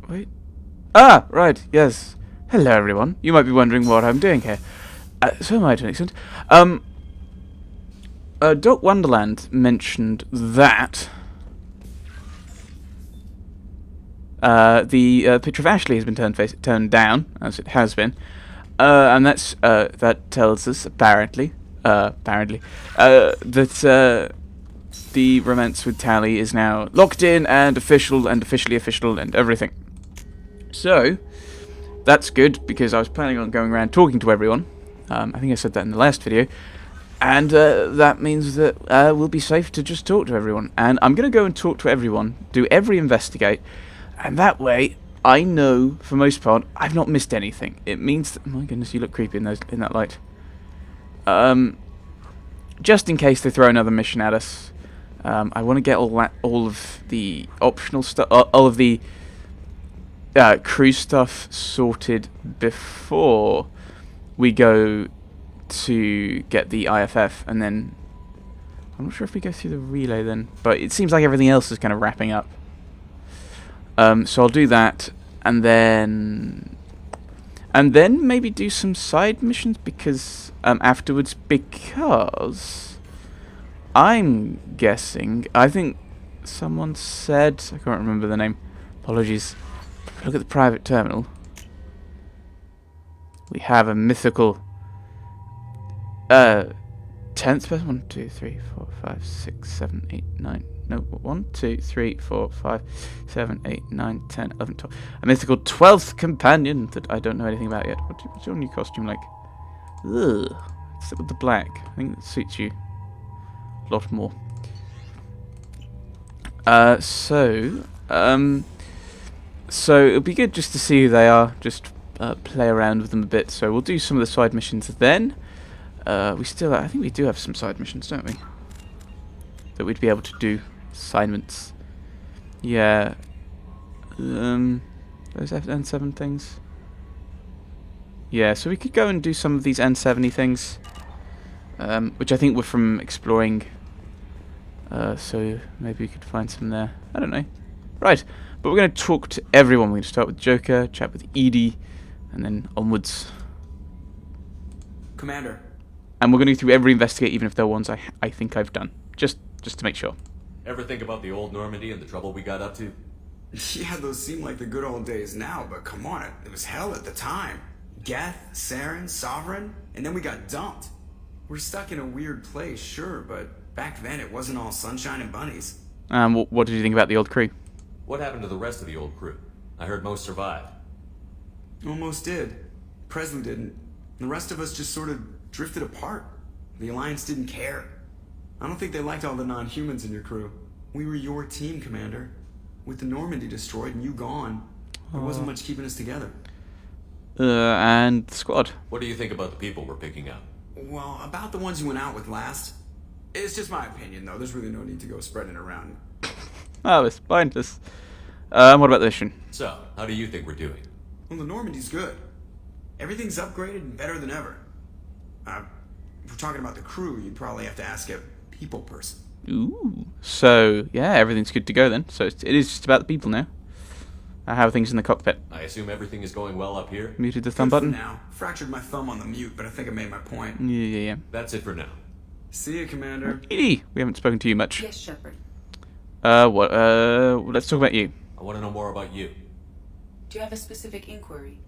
Wait. Ah, right, yes. Hello, everyone. You might be wondering what I'm doing here. So am I, to an extent. Doc Wonderland mentioned that the picture of Ashley has been turned down, as it has been, and that tells us apparently that the romance with Tally is now locked in and official and officially official and everything. So that's good because I was planning on going around talking to everyone. I think I said that in the last video. And that means that we'll be safe to just talk to everyone. And I'm going to go and talk to everyone, do every investigate, and that way I know, for most part, I've not missed anything. It means that, my goodness, you look creepy in that light. Just in case they throw another mission at us, I want to get all of the optional stuff, all of the crew stuff sorted before we go to get the IFF, and then I'm not sure if we go through the relay then, but it seems like everything else is kind of wrapping up. So I'll do that, and then maybe do some side missions because afterwards, because I'm guessing, I think someone said, I can't remember the name, apologies. Look at the private terminal. We have a mythical 10th person. 1, 2, 3, 4, 5, 6, 7, 8, 9. No, 1, 2, 3, 4, 5, 7, 8, 9, 10, 11, 12. A mythical 12th companion that I don't know anything about yet. What's your new costume like? Ugh. Stick with the black. I think that suits you a lot more. So it'll be good just to see who they are. Just play around with them a bit. So we'll do some of the side missions then. I think we do have some side missions, don't we? That we'd be able to do. Assignments. Yeah. Those N7 things. Yeah, so we could go and do some of these N70 things. Which I think were from exploring. So maybe we could find some there. I don't know. Right. But we're going to talk to everyone. We're going to start with Joker, chat with Edie, and then onwards. Commander. And we're going to go through every investigate, even if they're ones I think I've done. Just to make sure. Ever think about the old Normandy and the trouble we got up to? Yeah, those seem like the good old days now, but come on, it was hell at the time. Geth, Saren, Sovereign, and then we got dumped. We're stuck in a weird place, sure, but back then it wasn't all sunshine and bunnies. What did you think about the old crew? What happened to the rest of the old crew? I heard most survived. Almost did. Presley didn't. The rest of us just sort of drifted apart. The Alliance didn't care. I don't think they liked all the non-humans in your crew. We were your team, Commander. With the Normandy destroyed and you gone, there wasn't much keeping us together. And the squad. What do you think about the people we're picking up? Well, about the ones you went out with last. It's just my opinion, though. There's really no need to go spreading it around. Oh, it's pointless. What about the mission? So, how do you think we're doing? Well, the Normandy's good. Everything's upgraded and better than ever. If we're talking about the crew, you'd probably have to ask a people person. Ooh. So, yeah, everything's good to go then. So it is just about the people now. How are things in the cockpit? I assume everything is going well up here? Muted the thumb Good for button? now. Fractured my thumb on the mute, but I think I made my point. Yeah. That's it for now. See you, Commander. Edie, we haven't spoken to you much. Yes, Shepard. Let's talk about you. I want to know more about you. Do you have a specific inquiry?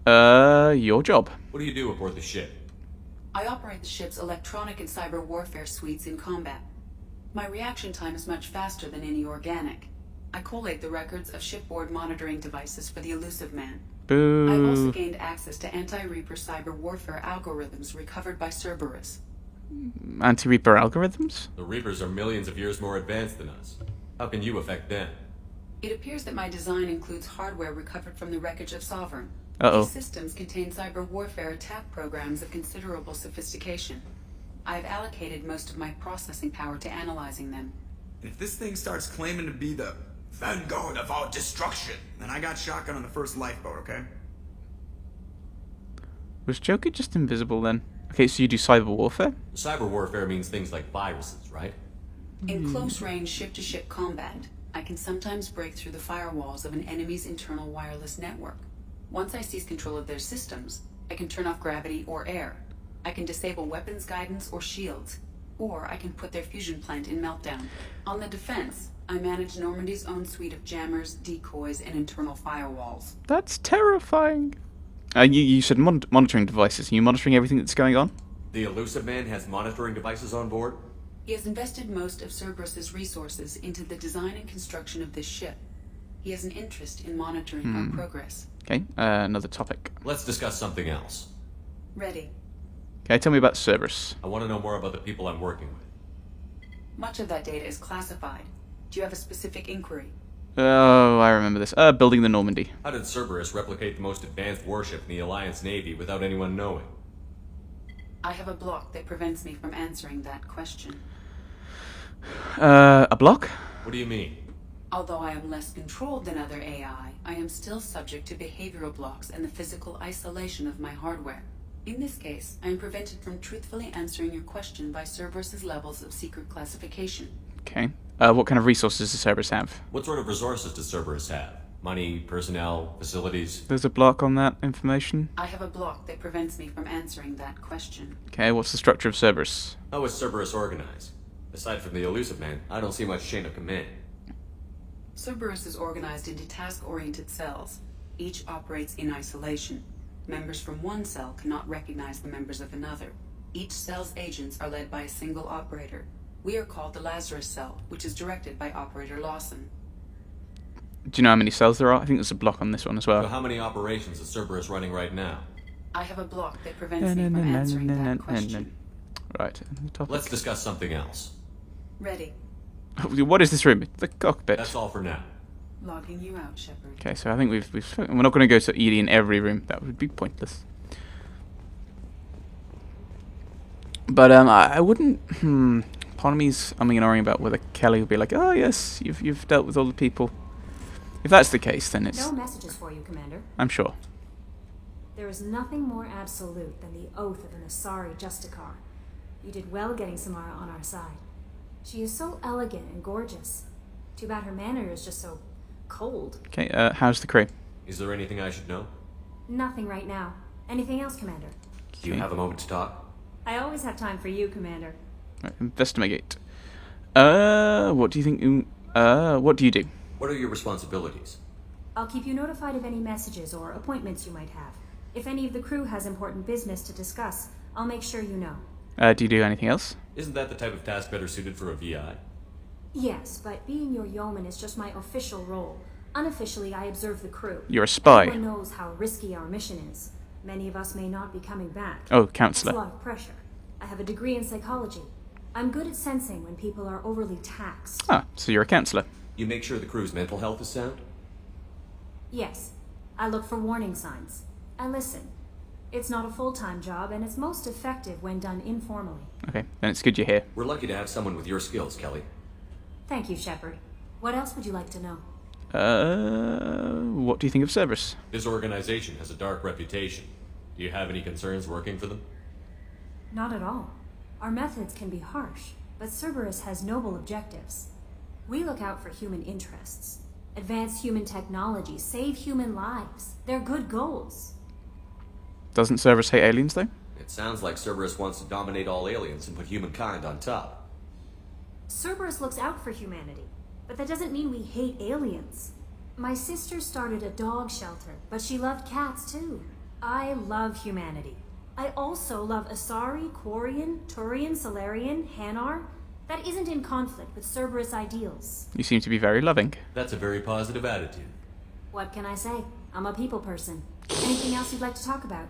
Your job. What do you do aboard the ship? I operate the ship's electronic and cyber warfare suites in combat. My reaction time is much faster than any organic. I collate the records of shipboard monitoring devices for the elusive man. Boo. I've also gained access to anti-Reaper cyber warfare algorithms recovered by Cerberus. Anti-Reaper algorithms? The Reapers are millions of years more advanced than us. How can you affect them? It appears that my design includes hardware recovered from the wreckage of Sovereign. Uh-oh. These systems contain cyber warfare attack programs of considerable sophistication. I've allocated most of my processing power to analyzing them. If this thing starts claiming to be the vanguard of our destruction, then I got shotgun on the first lifeboat, okay? Was Joker just invisible then? Okay, so you do cyber warfare? Cyber warfare means things like viruses, right? In close-range ship-to-ship combat, I can sometimes break through the firewalls of an enemy's internal wireless network. Once I seize control of their systems, I can turn off gravity or air. I can disable weapons guidance or shields. Or I can put their fusion plant in meltdown. On the defense, I manage Normandy's own suite of jammers, decoys, and internal firewalls. That's terrifying. You said monitoring devices. Are you monitoring everything that's going on? The Elusive Man has monitoring devices on board? He has invested most of Cerberus's resources into the design and construction of this ship. He has an interest in monitoring our progress. Okay, another topic. Let's discuss something else. Ready. Okay, tell me about Cerberus. I want to know more about the people I'm working with. Much of that data is classified. Do you have a specific inquiry? Oh, I remember this. Building the Normandy. How did Cerberus replicate the most advanced warship in the Alliance Navy without anyone knowing? I have a block that prevents me from answering that question. A block? What do you mean? Although I am less controlled than other AI, I am still subject to behavioral blocks and the physical isolation of my hardware. In this case, I am prevented from truthfully answering your question by Cerberus's levels of secret classification. Okay. What kind of resources does Cerberus have? What sort of resources does Cerberus have? Money, personnel, facilities? There's a block on that information. I have a block that prevents me from answering that question. Okay, what's the structure of Cerberus? How is Cerberus organized? Aside from the Elusive Man, I don't see much chain of command. Cerberus is organized into task-oriented cells. Each operates in isolation. Members from one cell cannot recognize the members of another. Each cell's agents are led by a single operator. We are called the Lazarus cell, which is directed by Operator Lawson. Do you know how many cells there are? I think there's a block on this one as So well. how many operations is Cerberus running right now? I have a block that prevents me from answering that question. Right. The topic. Let's discuss something else. Ready. What is this room? The cockpit. That's all for now. Logging you out, Shepard. Okay, so I think we've spoken. We're not going to go to Edie in every room. That would be pointless. But I wouldn't. Part of me's umming and ahhing about whether Kelly would be like, oh yes, you've dealt with all the people. If that's the case, then it's. No messages for you, Commander. I'm sure. There is nothing more absolute than the oath of an Asari Justicar. You did well getting Samara on our side. She is so elegant and gorgeous. Too bad her manner is just so cold. Okay, how's the crew? Is there anything I should know? Nothing right now. Anything else, Commander? Do you have a moment to talk? I always have time for you, Commander. Right, investigate. What do you think? What do you do? What are your responsibilities? I'll keep you notified of any messages or appointments you might have. If any of the crew has important business to discuss, I'll make sure you know. Do you do anything else? Isn't that the type of task better suited for a VI? Yes, but being your yeoman is just my official role. Unofficially, I observe the crew. You're a spy. Everyone knows how risky our mission is. Many of us may not be coming back. Oh, That's a counselor. lot of pressure. I have a degree in psychology. I'm good at sensing when people are overly taxed. Ah, so you're a counselor. You make sure the crew's mental health is sound? Yes, I look for warning signs. I listen. It's not a full-time job, and it's most effective when done informally. Okay, then it's good you're here. We're lucky to have someone with your skills, Kelly. Thank you, Shepard. What else would you like to know? What do you think of Cerberus? This organization has a dark reputation. Do you have any concerns working for them? Not at all. Our methods can be harsh, but Cerberus has noble objectives. We look out for human interests. Advance human technology, save human lives. They're good goals. Doesn't Cerberus hate aliens, though? It sounds like Cerberus wants to dominate all aliens and put humankind on top. Cerberus looks out for humanity, but that doesn't mean we hate aliens. My sister started a dog shelter, but she loved cats too. I love humanity. I also love Asari, Quarian, Turian, Solarian, Hanar. That isn't in conflict with Cerberus ideals. You seem to be very loving. That's a very positive attitude. What can I say? I'm a people person. Anything else you'd like to talk about?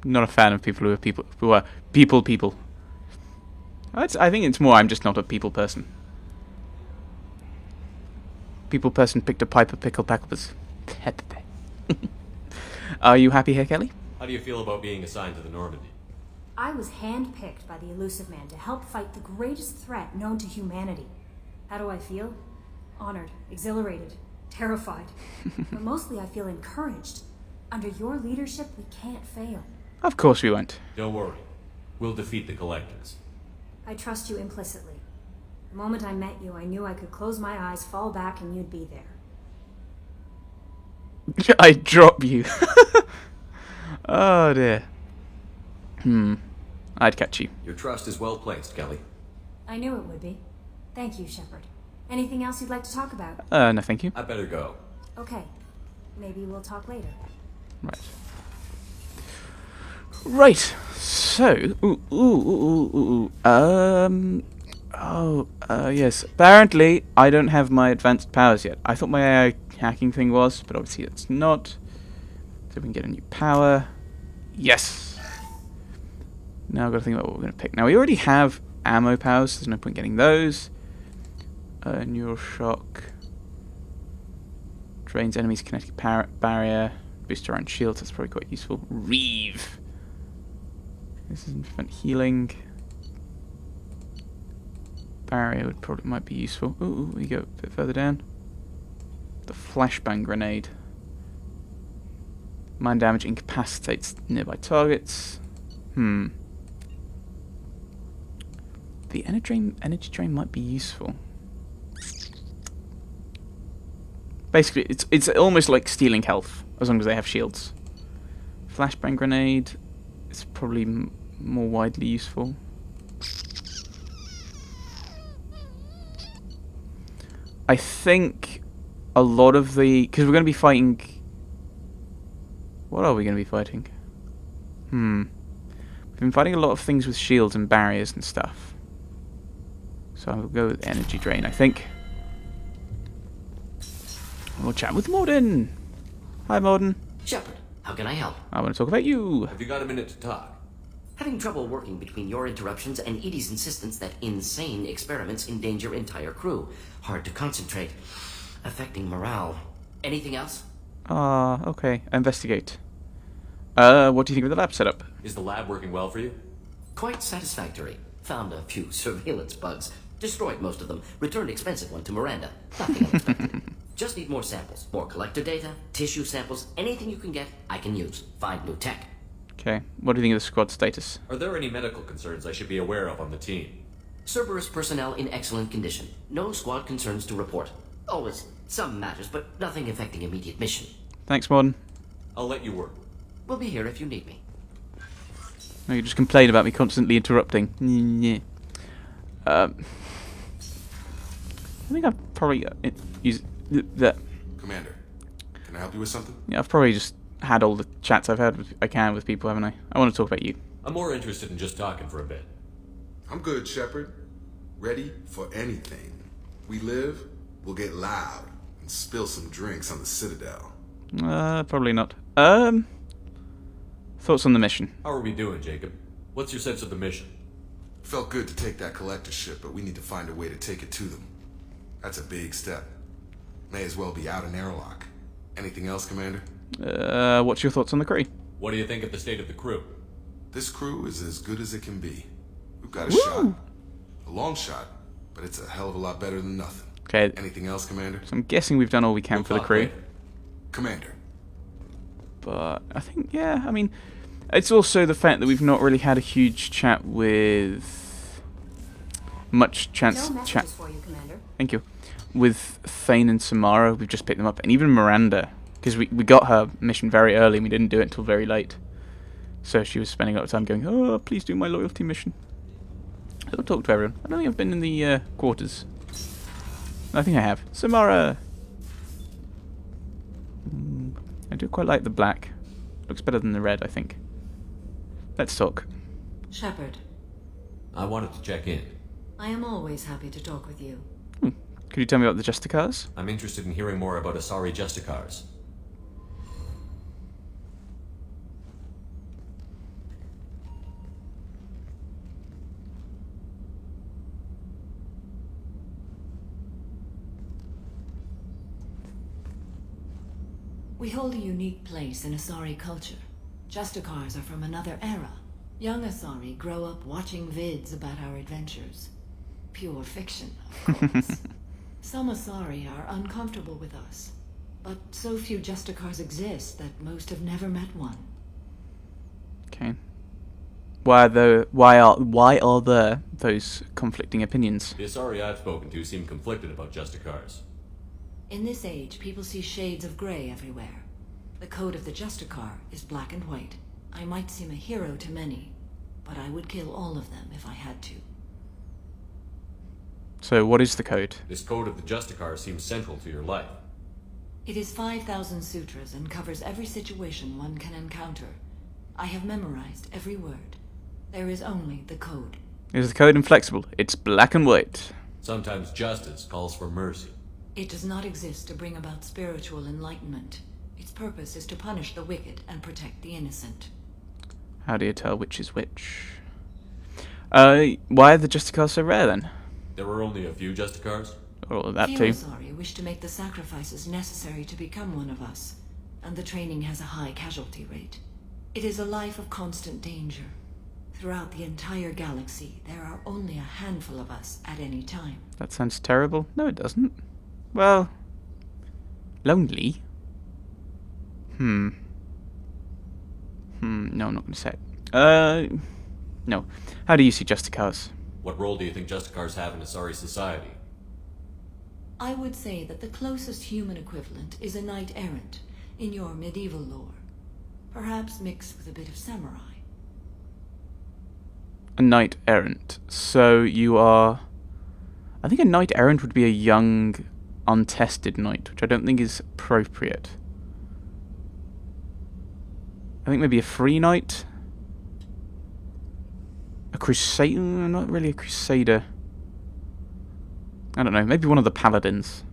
Not a fan of people who are people. I think it's more I'm just not a people person. People person picked a pipe of pickle packers. Are you happy here, Kelly? How do you feel about being assigned to the Normandy? I was handpicked by the Elusive Man to help fight the greatest threat known to humanity. How do I feel? Honored, exhilarated, terrified. But mostly I feel encouraged. Under your leadership, we can't fail. Of course we won't. Don't worry. We'll defeat the Collectors. I trust you implicitly. The moment I met you, I knew I could close my eyes, fall back, and you'd be there. I'd drop you. Oh dear. I'd catch you. Your trust is well placed, Kelly. I knew it would be. Thank you, Shepard. Anything else you'd like to talk about? No thank you. I better go. Okay. Maybe we'll talk later. Right. Right. So, yes. Apparently, I don't have my advanced powers yet. I thought my AI hacking thing was, but obviously it's not. So we can get a new power. Yes. Now I've got to think about what we're going to pick. Now we already have ammo powers. So there's no point getting those. Neural shock. Drains enemies' kinetic barrier. Boosts our own shields. That's probably quite useful. Reeve. This is prevent healing. Barrier might be useful. Ooh, we go a bit further down. The flashbang grenade. Mind damage incapacitates nearby targets. The energy drain might be useful. Basically, it's almost like stealing health as long as they have shields. Flashbang grenade is probably more widely useful. I think a lot of the... because we're going to be fighting... what are we going to be fighting? We've been fighting a lot of things with shields and barriers and stuff. So I'll go with energy drain, I think. We'll chat with Morden. Hi, Morden. Shepard, how can I help? I want to talk about you. Have you got a minute to talk? Having trouble working between your interruptions and Edie's insistence that insane experiments endanger entire crew. Hard to concentrate. Affecting morale. Anything else? Okay. Investigate. What do you think of the lab setup? Is the lab working well for you? Quite satisfactory. Found a few surveillance bugs. Destroyed most of them. Returned expensive one to Miranda. Nothing unexpected. Just need more samples. More collector data, tissue samples, anything you can get, I can use. Find new tech. Okay. What do you think of the squad status? Are there any medical concerns I should be aware of on the team? Cerberus personnel in excellent condition. No squad concerns to report. Always some matters, but nothing affecting immediate mission. Thanks, Morden. I'll let you work. We'll be here if you need me. No, you just complain about me constantly interrupting. I think I've probably used that. Commander, can I help you with something? Yeah, I've probably just had all the chats I've had with people, haven't I? I want to talk about you. I'm more interested in just talking for a bit. I'm good, Shepard. Ready for anything. We live, we'll get loud and spill some drinks on the Citadel. Probably not. Thoughts on the mission? How are we doing, Jacob? What's your sense of the mission? Felt good to take that collector ship, but we need to find a way to take it to them. That's a big step. May as well be out in airlock. Anything else, Commander? What's your thoughts on the crew? What do you think of the state of the crew? This crew is as good as it can be. We've got a shot. A long shot, but it's a hell of a lot better than nothing. Okay, Anything else, Commander? so I'm guessing we've done all we can We'll for the talk crew. later. Commander. But I think, yeah, I mean, it's also the fact that we've not really had a huge chat with... much chance No chat. messages for you, Commander. Thank you. With Thane and Samara, we've just picked them up, and even Miranda, because we got her mission very early and we didn't do it until very late. So she was spending a lot of time going, oh, please do my loyalty mission. So I'll talk to everyone. I don't think I've been in the quarters. I think I have. Samara! I do quite like the black. Looks better than the red, I think. Let's talk. Shepard, I wanted to check in. I am always happy to talk with you. Could you tell me about the Justicars? I'm interested in hearing more about Asari Justicars. We hold a unique place in Asari culture. Justicars are from another era. Young Asari grow up watching vids about our adventures. Pure fiction, of course. Some Asari are uncomfortable with us, but so few Justicars exist that most have never met one. Okay. Why are there those conflicting opinions? The Asari I've spoken to seem conflicted about Justicars. In this age, people see shades of gray everywhere. The code of the Justicar is black and white. I might seem a hero to many, but I would kill all of them if I had to. So what is the code? This code of the Justicar seems central to your life. It is 5,000 sutras and covers every situation one can encounter. I have memorized every word. There is only the code. Is the code inflexible? It's black and white. Sometimes justice calls for mercy. It does not exist to bring about spiritual enlightenment. Its purpose is to punish the wicked and protect the innocent. How do you tell which is which? Why are the Justicars so rare then? There were only a few Justicars. Or that Few too. Asari wish to make the sacrifices necessary to become one of us, and the training has a high casualty rate. It is a life of constant danger. Throughout the entire galaxy, there are only a handful of us at any time. That sounds terrible. No, it doesn't. Well, lonely. No, I'm not going to say it. No. How do you see Justicars? What role do you think Justicars have in Asari society? I would say that the closest human equivalent is a knight-errant in your medieval lore. Perhaps mixed with a bit of samurai. A knight errant. So you are... I think a knight errant would be a young, untested knight, which I don't think is appropriate. I think maybe a free knight? A crusader? Not really a crusader. I don't know, maybe one of the paladins.